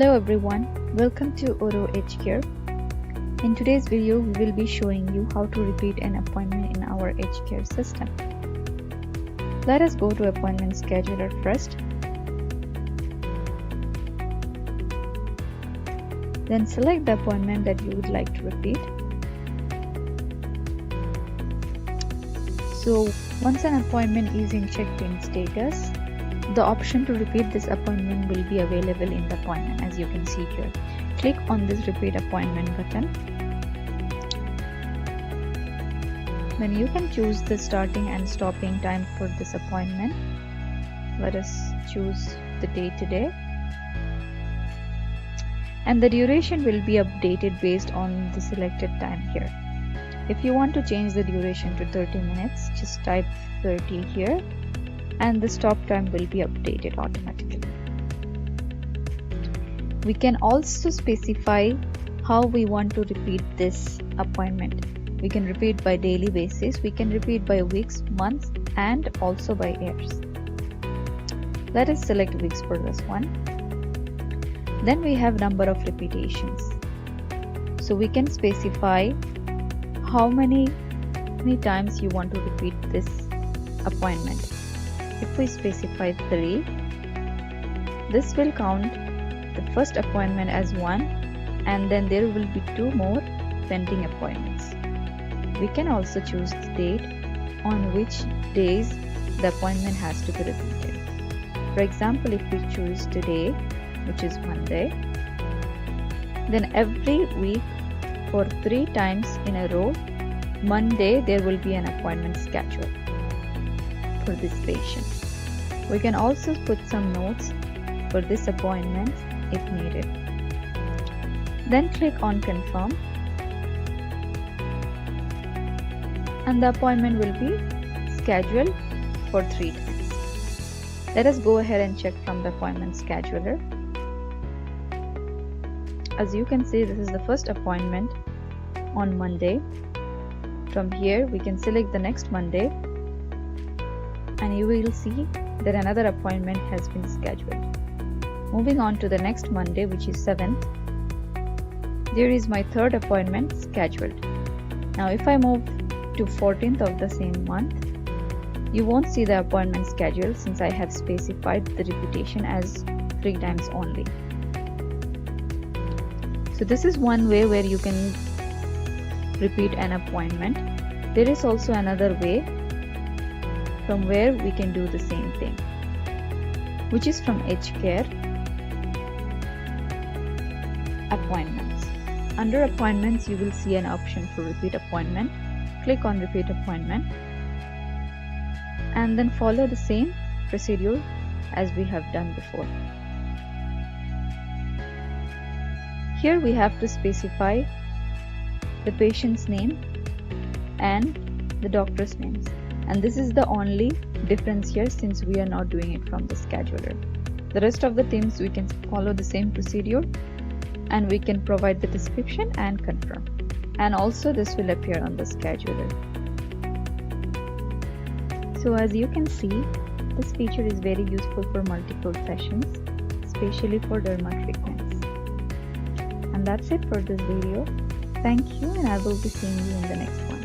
Hello everyone, welcome to Oro Hcare. In today's video, we will be showing you how to repeat an appointment in our Hcare system. Let us go to Appointment Scheduler first. Then select the appointment that you would like to repeat. So once an appointment is in checked-in status, the option to repeat this appointment will be available in the appointment, as you can see here. Click on this repeat appointment button. Then you can choose the starting and stopping time for this appointment. Let us choose the date today. And the duration will be updated based on the selected time here. If you want to change the duration to 30 minutes, just type 30 here. And the stop time will be updated automatically. We can also specify how we want to repeat this appointment. We can repeat by daily basis, we can repeat by weeks, months, and also by years. Let us select weeks for this one. Then we have number of repetitions. So we can specify how many times you want to repeat this appointment. If we specify 3, this will count the first appointment as 1, and then there will be 2 more pending appointments. We can also choose the date on which days the appointment has to be repeated. For example, if we choose today, which is Monday, then every week for 3 times in a row, Monday there will be an appointment scheduled for this patient. We can also put some notes for this appointment if needed. Then click on confirm, and the appointment will be scheduled for 3 times. Let us go ahead and check from the appointment scheduler. As you can see, this is the first appointment on Monday. From here we can select the next Monday, and you will see that another appointment has been scheduled. Moving on to the next Monday, which is 7th, there is my 3rd appointment scheduled. Now if I move to 14th of the same month, you won't see the appointment schedule since I have specified the repetition as 3 times only. So this is one way where you can repeat an appointment. There is also another way from where we can do the same thing, which is from Hcare Appointments. Under Appointments, you will see an option for Repeat Appointment. Click on Repeat Appointment and then follow the same procedure as we have done before. Here we have to specify the patient's name and the doctor's names. And this is the only difference here since we are not doing it from the scheduler. The rest of the things we can follow the same procedure, and we can provide the description and confirm. And also this will appear on the scheduler. So as you can see, this feature is very useful for multiple sessions, especially for derma treatments. And that's it for this video. Thank you, and I will be seeing you in the next one.